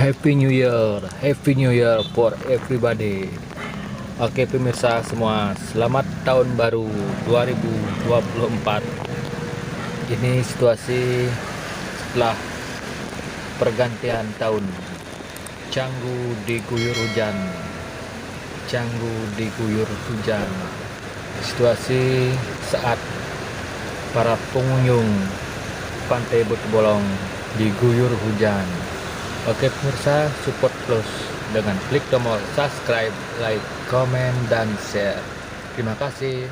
Happy New Year for everybody. Oke pemirsa semua, selamat tahun baru 2024. Ini situasi setelah pergantian tahun. Canggu diguyur hujan. Canggu diguyur hujan. Situasi saat para pengunjung Pantai Batu Bolong diguyur hujan. Oke pemirsa, support terus dengan klik tombol subscribe, like, komen, dan share. Terima kasih.